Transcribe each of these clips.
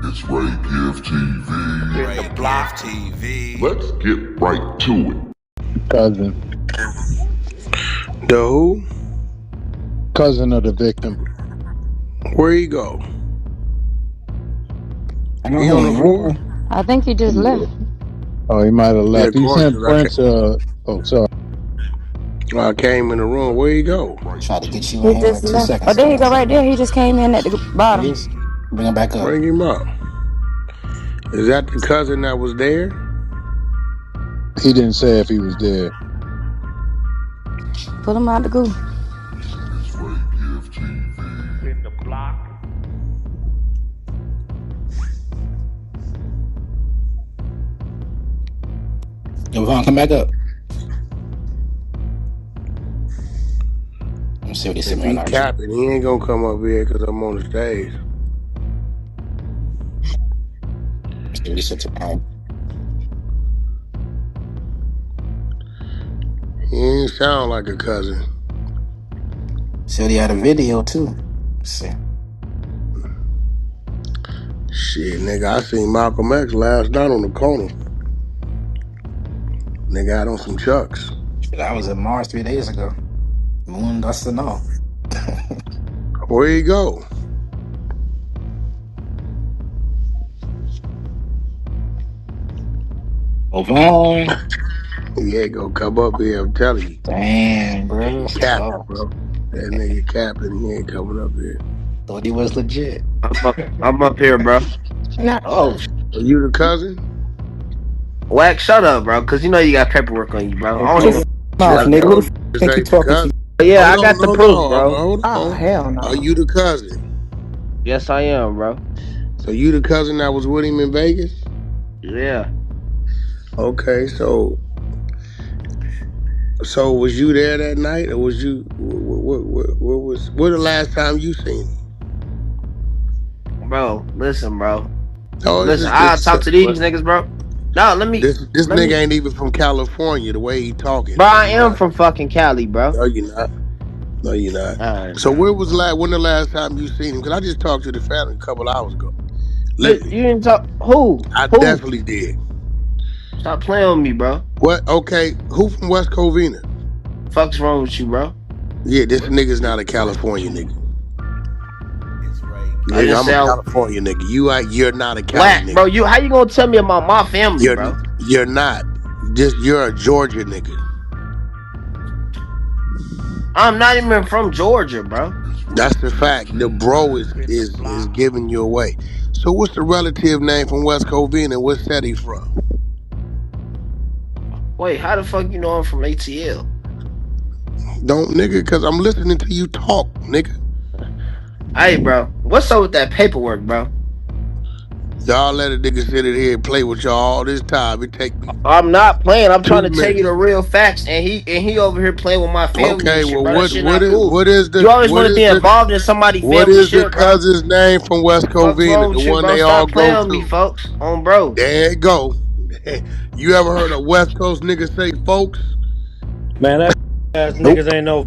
It's RAYSHAWN TV. The block TV. Let's get right to it. Cousin. The who? Cousin of the victim. Where he go? He on the floor? I think he just left. Oh, he might have left. Yeah, He sent Prince, sorry. I came in the room. Where he go? Try to get you He in here just like 2 left. seconds. Oh, there he go right there. He just came in at the bottom. Bring him back up. Bring him up. Is that the cousin that was there? He didn't say if he was there. Put him out the goo. It's RAYSHAWN TV. In the block. Yo, Vaughn, come back up. Let me see what he said. If he capping, he ain't gonna come up here because I'm on the stage. See what he said tomorrow. He ain't sound like a cousin. Said he had a video too. Let's see. Shit, nigga, I seen Malcolm X last night on the corner. Nigga had on some Chucks. I was in Mars 3 days ago. Moon dust and all. Where he go? Oh, Vaughn. He ain't gonna come up here, I'm telling you. Damn, bro. Capping, bro. That nigga capping, he ain't coming up here. Thought he was legit. I'm up here, bro. Oh, Are you the cousin? Wack, shut up, bro, because you know you got paperwork on you, bro. I don't even... mouth, nigga. Who the This think you ain't the talking cousin. to? Yeah, Hold I got on, the hold proof, on, bro. hold on. Oh, hell no. Are you the cousin? Yes, I am, bro. So you the cousin that was with him in Vegas? Yeah. Okay, so was you there that night, or was you? What the last time you seen him? Bro, listen, bro. Oh, Listen, I'll talk to these niggas, bro. No, let me... This nigga ain't even from California. The way he talking, Bro, I am from fucking Cali, bro. No, you're not. No, you're not. Alright, So bro. when the last time you seen him? Because I just talked to the family a couple hours ago. You didn't talk... Who? I Who? definitely did. Stop playing with me, bro. What? Okay, who from West Covina? Fuck's wrong with you, bro? Yeah, this nigga's not a California nigga. It's I Nigga, just I'm said- a California nigga. You're not a Cali Wack, nigga. bro. How you gonna tell me about my family, bro? You're not. You're a Georgia nigga. I'm not even from Georgia, bro. That's the fact. The bro is giving you away. So what's the relative name from West Covina? What set he from? Wait, how the fuck you know I'm from ATL? Don't, nigga, because I'm listening to you talk, nigga. Hey, bro. What's up with that paperwork, bro? Y'all let a nigga sit in here and play with y'all all this time. It take me. I'm not playing. I'm 2 trying to tell you minutes. the real facts, and he over here playing with my family. Okay, and shit, well, bro. That shit not cool. what is the? You always what want to is be the- involved in somebody's family What is shit, the bro. cousin's name from West What's wrong Covina? with The you, one bro? they all Stop playing go with me, to. folks. On bro. There it go. You ever heard a West Coast nigga say folks? Man, that ass niggas ain't no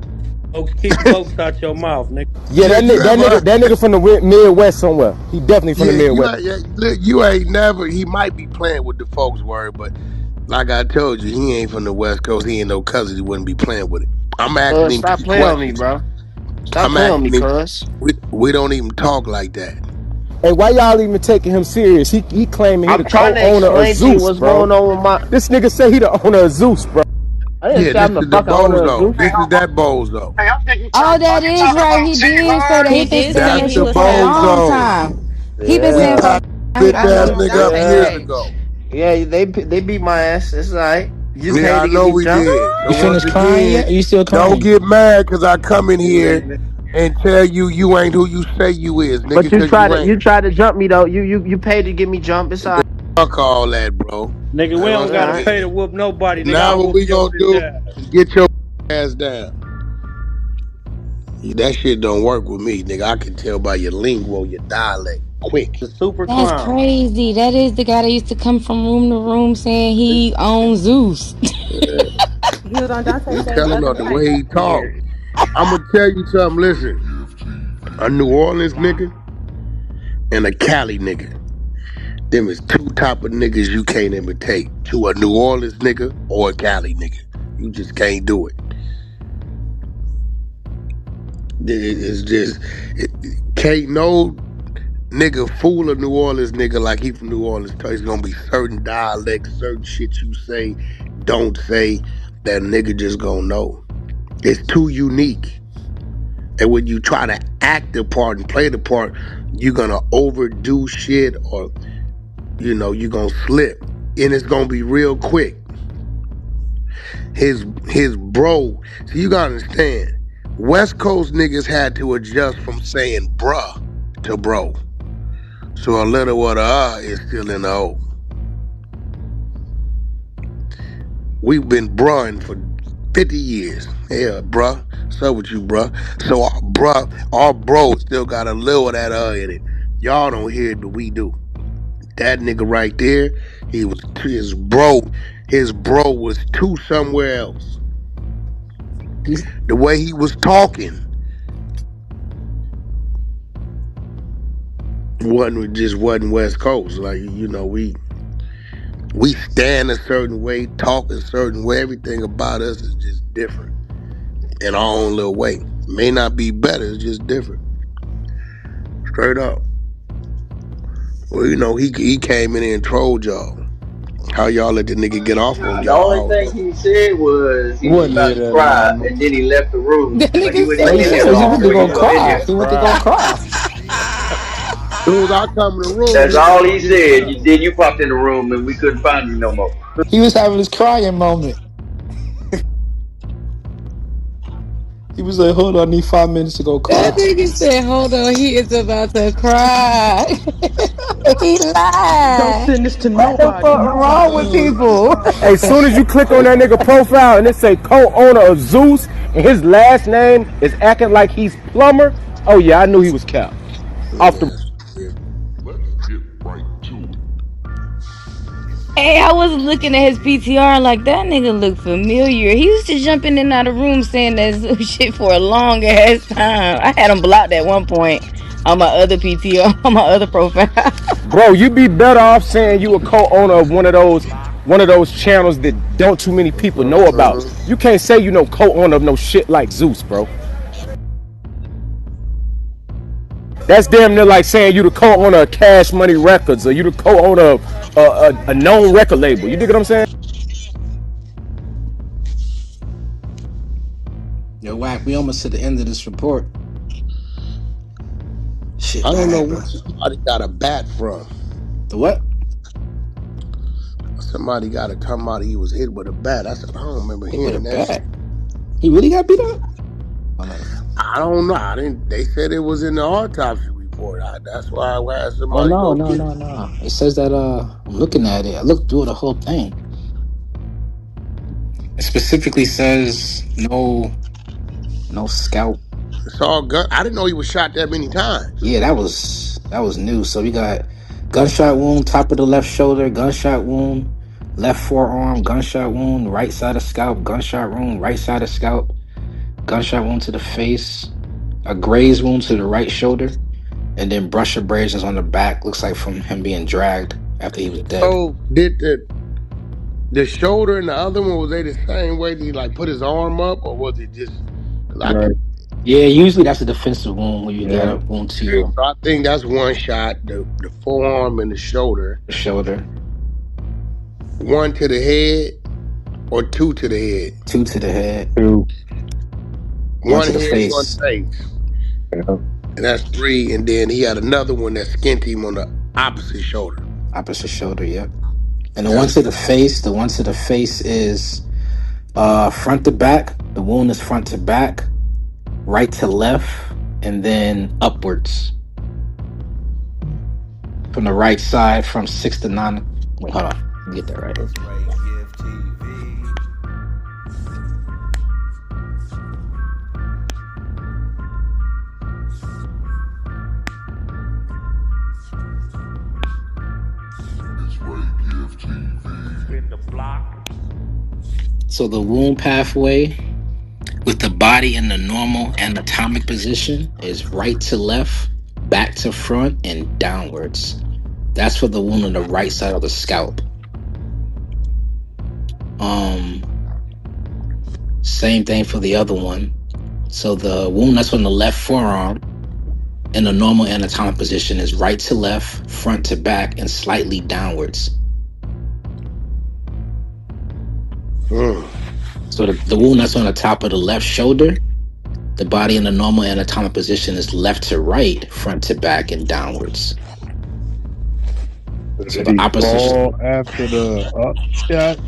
folks. Keep folks out your mouth, nigga. Yeah, that nigga from the Midwest somewhere. He definitely from the Midwest. You ain't never. He might be playing with the folks word, but like I told you, he ain't from the West Coast. He ain't no cousin. He wouldn't be playing with it. I'm asking him Stop these playing with me, questions. bro. Stop I'm playing with me, asking him. cuz. We don't even talk like that. Hey, why y'all even taking him serious? He claiming he I'm the trying to co-owner of explain to you Zeus, what's bro. going on with my... This nigga say he the owner of Zeus, bro. I didn't say I'm the This is the fucking owner of bozo. Zeus. This is that bozo. Oh, that is right. He did say that. He been saying That's that the shit for a long bozo. time. He been Yeah. saying for Bitch I know. ass nigga up Yeah. years ago. Yeah, they beat my ass. It's alright. You Yeah, paid I to know get me we jumped. did. You So finished once crying again, yet? You still crying? don't get mad because I come in here and tell you ain't who you say you is, nigga. But you Because tried ain't. to jump me though. You paid to get me jumped. It's alright. Fuck all that, bro. Nigga, we don't gotta pay to whoop nobody. Nigga, Now I'll what whoop we your gonna do bitch ass. is get your ass down. That shit don't work with me, nigga. I can tell by your lingo, your dialect, quick. The super That's clown. crazy. That is the guy that used to come from room to room saying he owns Zeus. He was on Dante's stage Telling the her other the night. way he talk. I'm gonna tell you something. Listen, a New Orleans nigga and a Cali nigga. Them is two type of niggas you can't imitate. To a New Orleans nigga or a Cali nigga. You just can't do it. It's just can't no nigga fool a New Orleans nigga like he from New Orleans. It's gonna be certain dialects, certain shit you say, don't say, that nigga just gonna know. It's too unique. And when you try to act the part and play the part, you're gonna overdo shit or you're gonna slip. And it's gonna be real quick. His bro, so you gotta understand, West Coast niggas had to adjust from saying bruh to bro. So a little of the is still in the O. We've been bruhing for 50 years. Yeah, bruh. What's up with you, bruh? So our bro still got a little of that in it. Y'all don't hear it, but we do. That nigga right there, his bro was two somewhere else. The way he was talking wasn't West Coast. Like, we stand a certain way, talk a certain way. Everything about us is just different in our own little way. May not be better, it's just different. Straight up. Well, he came in here and trolled y'all. How y'all let the nigga get off on The y'all? only thing he said was he was Wasn't about hear to that cry, line. and then he left the room. That But he nigga wasn't Oh, said even he he in said there was he long about went to before to he go come in cry. here. He went to go Right. cry. As soon as I come in the room, That's he all gonna he get said. cut. Then you popped in the room, and we couldn't find you no more. He was having his crying moment. He was like, "Hold on, I need 5 minutes to go That cry." nigga said, hold on, he is about to cry. He Don't lied. send this to What the nobody. fuck wrong with people? As soon as you click on that nigga profile and it say co-owner of Zeus and his last name is acting like he's plumber, oh yeah, I knew he was Cap. Off the Yeah. Let's get right to it. Hey, I was looking at his PTR like that nigga look familiar. He used to jump in and out of rooms saying that shit for a long ass time. I had him blocked at one point on my other PTR, on my other profile. bro, you be better off saying you a co-owner of one of those channels that don't too many people know about. Uh-huh. You can't say you no co-owner of no shit like Zeus, bro. That's damn near like saying you the co-owner of Cash Money Records or you the co-owner of a known record label. You dig what I'm saying? Yo, Wack, we almost to the end of this report. Shit I don't know bad, where bro. somebody got a bat from. The what? Somebody got to come out. He was hit with a bat. I said, I don't remember Hit with a hearing that shit. bat. He really got beat up? Oh, no. I don't know. I didn't. They said it was in the autopsy report. That's why I asked Oh, somebody to no, go no, get no, it. no. It says that, I'm looking at it. I looked through the whole thing. It specifically says no scalp. It's all gun. I didn't know he was shot that many times. Yeah, that was new. So we got gunshot wound, top of the left shoulder, gunshot wound, left forearm, gunshot wound, right side of scalp, gunshot wound, right side of scalp, gunshot wound to the face, a graze wound to the right shoulder, and then brush abrasions on the back. Looks like from him being dragged after he was dead. So did the shoulder and the other one, was they the same way? Did he like put his arm up, or was it just? Cause I Right. could. Yeah, usually that's a defensive wound when you got Yeah. a wound to Okay, your so I think that's one shot. The forearm and the shoulder. shoulder, One to the head or two to the head. two to the head, Two. one One to the head, one face, face. Yeah. And that's three. And then he had another one that skinned him on the opposite shoulder. opposite shoulder. Yep. And the one That's to the face is front to back. The wound is front to back, right to left, and then upwards. From the right side, from 6 to 9. Wait, hold on. Let me get that right. It's Ray Gift TV. It's Ray Gift TV. In the block. So the wound pathway with the body in the normal anatomic position is right to left, back to front, and downwards. That's for the wound on the right side of the scalp. Same thing for the other one. So the wound that's on the left forearm in a normal anatomic position is right to left, front to back, and slightly downwards. So the wound that's on the top of the left shoulder, the body in a normal anatomic position is left to right, front to back, and downwards. So Did the he opposite. fall after the up shot?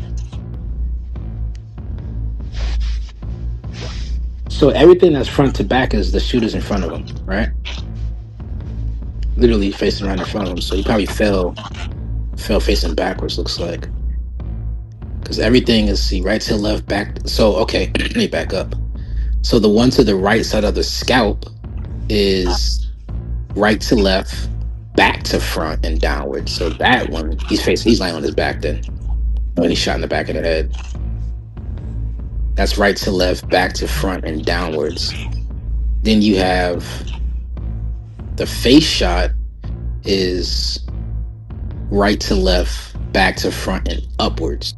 So everything that's front to back is the shooter's in front of him, right? Literally facing right in front of him. So he probably fell facing backwards, looks like. Because everything is, see, right to left, back. So, okay, let me back up. So the one to the right side of the scalp is right to left, back to front, and downward. So that one, he's lying on his back then when he's shot in the back of the head. That's right to left, back to front, and downwards. Then you have the face shot is right to left, back to front, and upwards.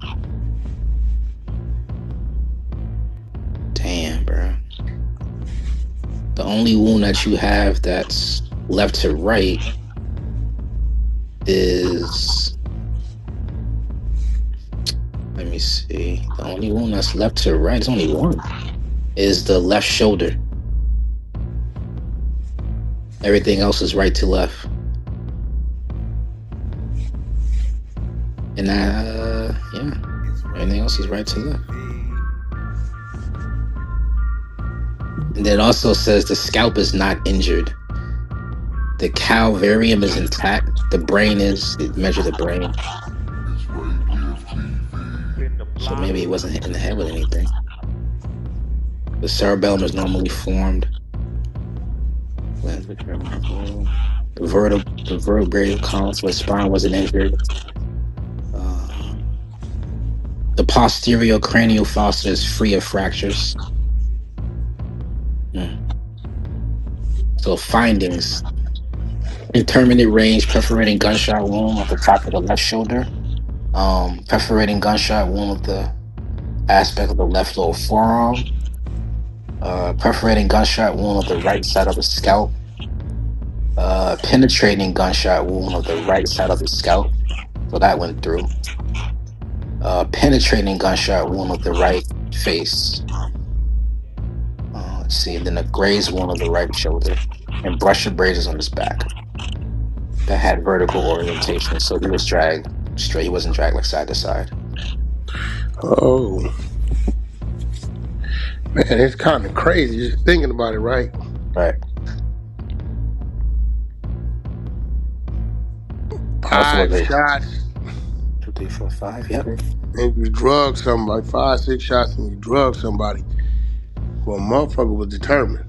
Damn, bro. The only wound that you have that's left to right is, let me see. The only wound that's left to right, there's only one, is the left shoulder. Everything else is right to left. And yeah, everything else is right to left. And then it also says the scalp is not injured. The calvarium is intact. The brain is, it measure the brain. So maybe it wasn't hit in the head with anything. The cerebellum is normally formed. The vertebrae column for the spine wasn't injured. The posterior cranial fossa is free of fractures. So findings: intermittent range perforating gunshot wound at the top of the left shoulder. Perforating gunshot wound with the aspect of the left lower forearm. Perforating gunshot wound of the right side of the scalp. Penetrating gunshot wound of the right side of the scalp. So that went through. Penetrating gunshot wound of the right face. Let's see, and then a graze wound of the right shoulder. And brush abrasions on his back. That had vertical orientation, so he was dragged straight. He wasn't dragged like side to side. Oh, man, it's kind of crazy just thinking about it, right? Right. 5 shots. 2, 3, 4, 5. Yep. And you drug somebody, 5, 6 shots, and you drug somebody. Well, motherfucker was determined.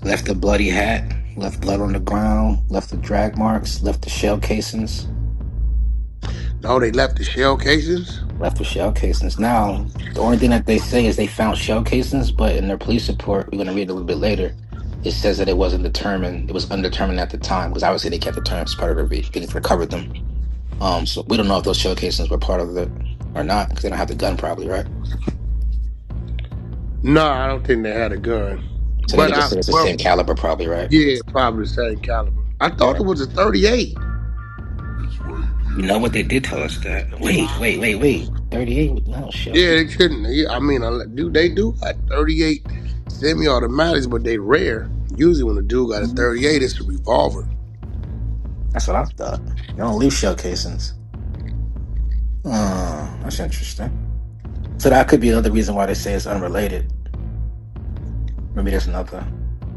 Left the bloody hat, left blood on the ground, left the drag marks, left the shell casings. No, they left the shell casings? Left the shell casings. Now, the only thing that they say is they found shell casings, but in their police report, we're going to read a little bit later, it says that it wasn't determined. It was undetermined at the time, because obviously they kept the terms part of their getting recovered them. So we don't know if those shell casings were part of it or not, because they don't have the gun probably, right? No, I don't think they had a gun. So they just said it's the same caliber probably, right? Yeah, probably the same caliber. I thought it was a 38. You know what, they did tell us that. Wait. 38? No, shit. Yeah, they shouldn't. Yeah, I mean, they do got 38 semi-automatics, but they rare. Usually when a dude got a 38, it's a revolver. That's what I thought. They don't leave shell casings. That's interesting. So that could be another reason why they say it's unrelated. Maybe there's another.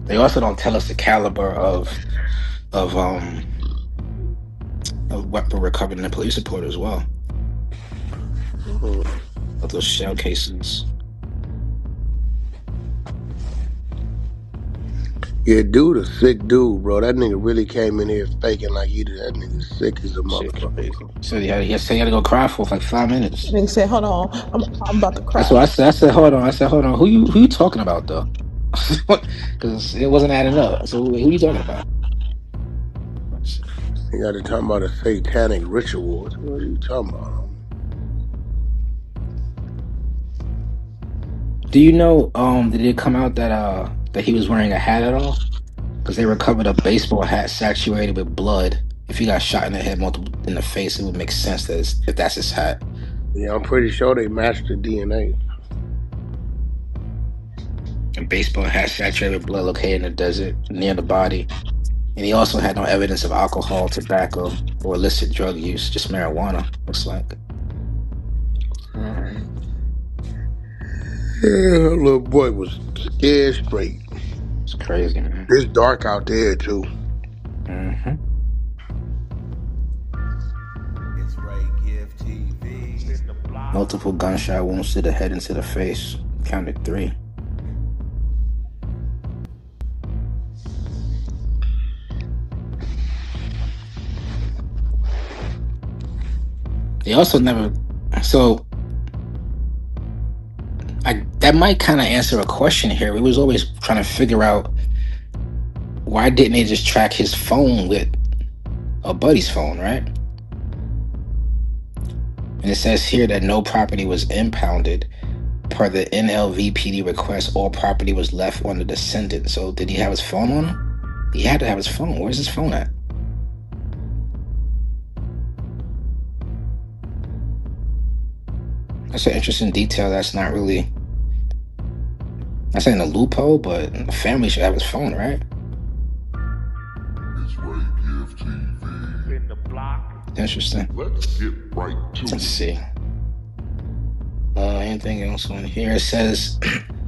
They also don't tell us the caliber of weapon recovered in the police report as well. Of those shell casings. Yeah, dude, a sick dude, bro. That nigga really came in here faking like he did. That nigga sick as a motherfucker. So he had to go cry for like 5 minutes. Nigga said, "Hold on, I'm about to cry." That's what I said. I said, hold on. Who you talking about though? Because it wasn't adding up. So who you talking about? You got to talk about a satanic ritual. What are you talking about? Do you know? Did it come out that he was wearing a hat at all? Because they recovered a baseball hat saturated with blood. If he got shot in the head, multiple in the face, it would make sense that if that's his hat. Yeah, I'm pretty sure they matched the DNA. A baseball hat saturated with blood located in the desert near the body. And he also had no evidence of alcohol, tobacco, or illicit drug use, just marijuana, looks like. Yeah, that little boy was scared straight. It's crazy, man. It's dark out there too. hmm It's Ray Gift TV. Multiple gunshot wounds to the head and to the face. Counted 3. They also never. So that might kind of answer a question here. We was always trying to figure out why didn't they just track his phone with a buddy's phone, right? And it says here that no property was impounded. Per the NLVPD request, all property was left on the descendant. So did he have his phone on him? He had to have his phone. Where's his phone at? That's an interesting detail. That's not really. That's ain't a loophole, but the family should have his phone, right? It's Ray Gift TV. Interesting. Let's get right to Let's it. see. Anything else on here? It says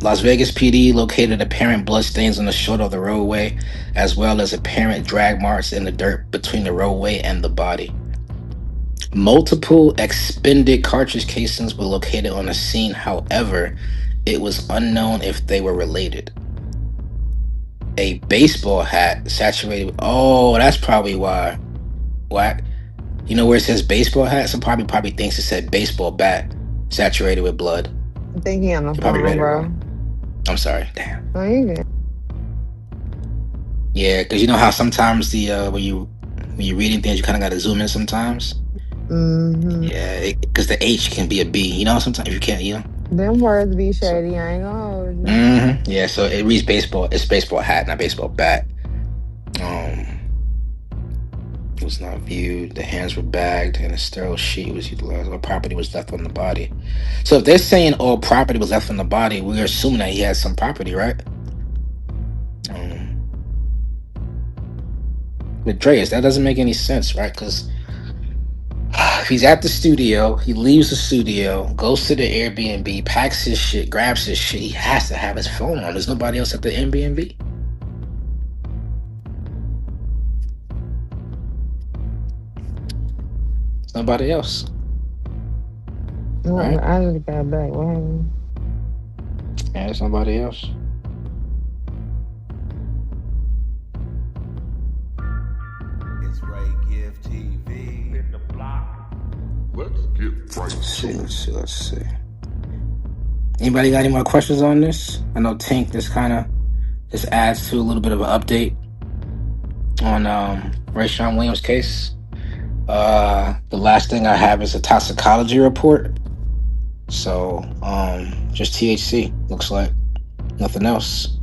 Las Vegas PD located apparent bloodstains on the shoulder of the roadway, as well as apparent drag marks in the dirt between the roadway and the body. Multiple expended cartridge casings were located on the scene. However, it was unknown if they were related. A baseball hat saturated with, oh, that's probably why. Wack. You know where it says baseball hat? Some probably thinks it said baseball bat saturated with blood. I think he on the You probably read phone, it bro. wrong. I'm sorry. Damn. Oh, you good. Yeah, because you know how sometimes the when you reading things, you kind of got to zoom in sometimes. Mm-hmm. Yeah, because the H can be a B. You know, sometimes you can't. You know. Them words be shady. I ain't gonna hold you. Yeah, so it reads baseball. It's baseball hat, not baseball bat. It was not viewed. The hands were bagged, and a sterile sheet was utilized. All property was left on the body. So if they're saying all property was left on the body, we're assuming that he had some property, right? With Dreas, that doesn't make any sense, right? Because if he's at the studio, he leaves the studio, goes to the Airbnb, packs his shit, grabs his shit. He has to have his phone on. There's nobody else at the Airbnb. There's nobody else. Right? I just got back. What happened? Yeah, there's nobody else. It's Ray Gift TV. Let's get right to it. Let's see. Anybody got any more questions on this? I know Tink, this adds to a little bit of an update on RAYSHAWN Williams' case. The last thing I have is a toxicology report. So just THC, looks like. Nothing else.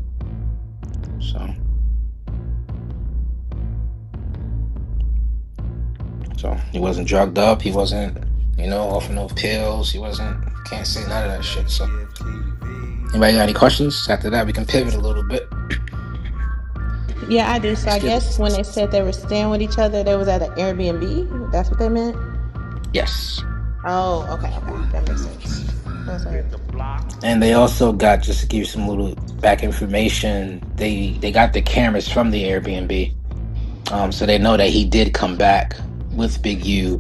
So he wasn't drugged up, he wasn't, off of no pills, can't say none of that shit. So anybody got any questions? After that we can pivot a little bit. Yeah, I do. So I guess when they said they were staying with each other, they was at an Airbnb. That's what they meant? Yes. Oh, okay. That makes sense. That's right. And they also got, just to give you some little back information, they got the cameras from the Airbnb. So they know that he did come back with Big U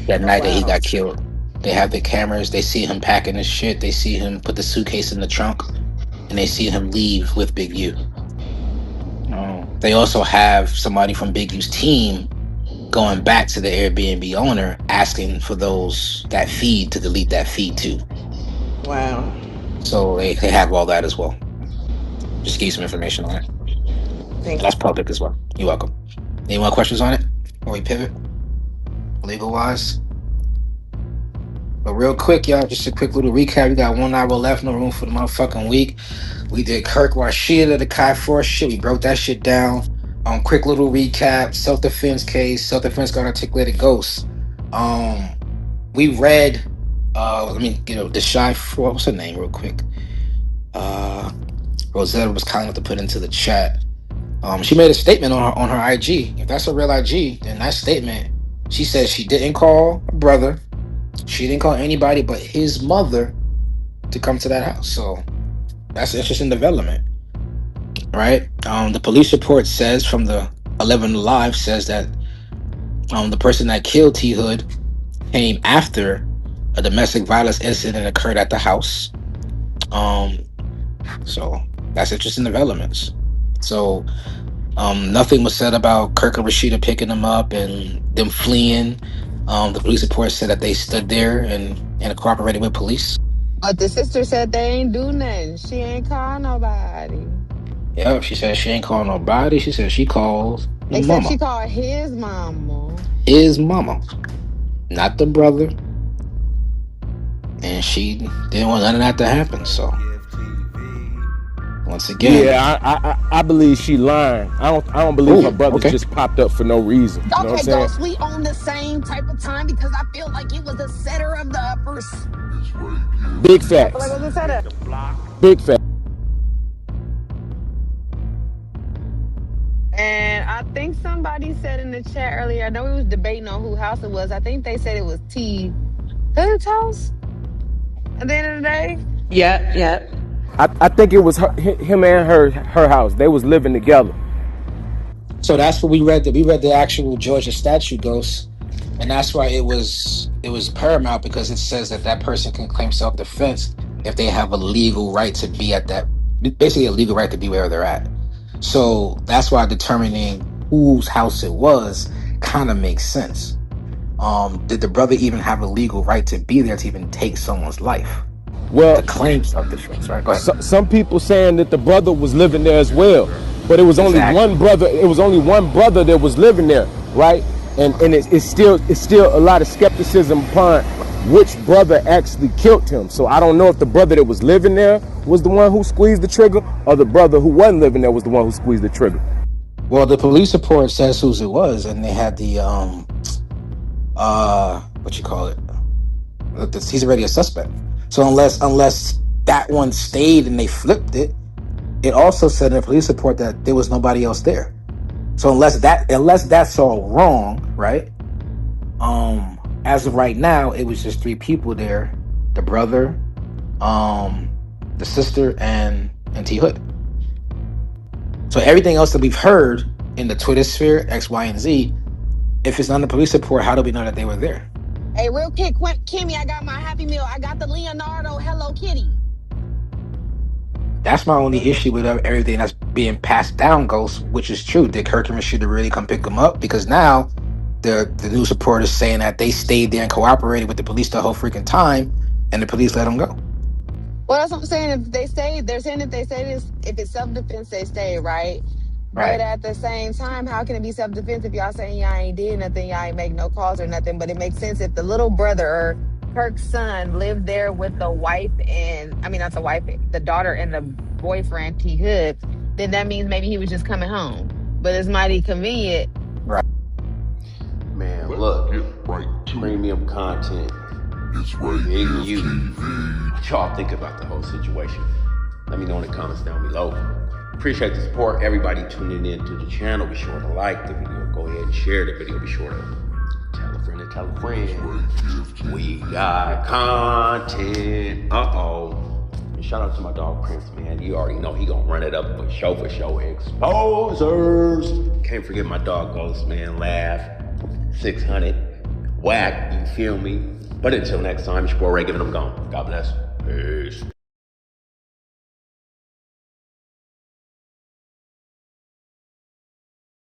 that night that he got killed. They have the cameras, they see him packing his shit, they see him put the suitcase in the trunk, and they see him leave with Big U. They also have somebody from Big U's team going back to the Airbnb owner asking for that feed to delete that feed too. Wow. So they have all that as well. Just give you some information on it. Thank you. That's public as well. You're welcome. Any more questions on it? When we pivot, legal wise. But real quick, y'all, just a quick little recap. We got 1 hour left, no room for the motherfucking week. We did Kirk Rashida, the Kai Force shit. We broke that shit down. Quick little recap. Self-defense case. Self-defense got articulated ghosts. We read let me get the shy for what's her name real quick. Rosetta was kind enough to put into the chat. She made a statement on her IG. If that's a real IG, then that statement, she said she didn't call her brother. She didn't call anybody but his mother to come to that house. So that's an interesting development, right? The police report says from the 11 Live says that the person that killed T Hood came after a domestic violence incident occurred at the house. So that's interesting developments. So nothing was said about Kirk and Rashida picking them up and them fleeing. The police report said that they stood there and cooperated with police. But the sister said they ain't do nothing. She ain't call nobody. Yeah, she said she ain't called nobody. She said she called Except mama. she called his mama. His mama, not the brother. And she didn't want none of that to happen. So once again, Yeah, I believe she lying. I don't believe her brothers okay. just popped up for no reason. You know what Okay, I'm saying? Ghost, we on the same type of time because I feel like it was the setter of the uppers. Big I feel like facts. it was the setter. Big facts. And I think somebody said in the chat earlier, I know we was debating on whose house it was. I think they said it was T Hood's house at the end of the day. Yep. I think it was him and her house. They was living together. So that's what we read. We read the actual Georgia statute, Ghost, and that's why it was paramount because it says that person can claim self defense if they have a legal right to be at that, basically a legal right to be where they're at. So that's why determining whose house it was kind of makes sense. Did the brother even have a legal right to be there to even take someone's life? Well, To claim self defense, right? Go ahead. some people saying that the brother was living there as well, but it was only Exactly. one brother. It was only one brother that was living there, right? And it's still a lot of skepticism upon which brother actually killed him. So I don't know if the brother that was living there was the one who squeezed the trigger, or the brother who wasn't living there was the one who squeezed the trigger. Well, the police report says whose it was, and they had the what you call it? He's already a suspect. So unless that one stayed and they flipped it, it also said in the police report that there was nobody else there. So unless that's all wrong, right? As of right now, it was just 3 people there: the brother, the sister, and T Hood. So everything else that we've heard in the Twitter sphere, X, Y, and Z, if it's not in the police report, how do we know that they were there? Hey, real quick, Kimmy, I got my Happy Meal. I got the Leonardo Hello Kitty. That's my only issue with everything that's being passed down, Ghost, which is true. Did Kirk and Rashida really come pick them up? Because now the news report is saying that they stayed there and cooperated with the police the whole freaking time, and the police let them go. Well, that's what I'm saying. If they stay, they're saying if they say this, if it's self-defense, they stay, right? Right. But at the same time, how can it be self-defense if y'all saying y'all ain't did nothing, y'all ain't make no calls or nothing? But it makes sense if the little brother or Kirk's son lived there with the wife and, I mean, not the wife, the daughter and the boyfriend, T Hood, then that means maybe he was just coming home. But it's mighty convenient. Right. Man, Let's look, get right to premium content. It's Ray Big Gift you. TV. What y'all think about the whole situation? Let me know in the comments down below. Appreciate the support. Everybody tuning in to the channel. Be sure to like the video. Go ahead and share the video. Be sure to tell a friend and tell a friend. We got content. And shout out to my dog Prince, man. You already know he gonna run it up for show. Exposers. Can't forget my dog Ghost, man. Laugh. 600. Wack. You feel me? But until next time, it's your boy Ray giving them gone. God bless. Peace.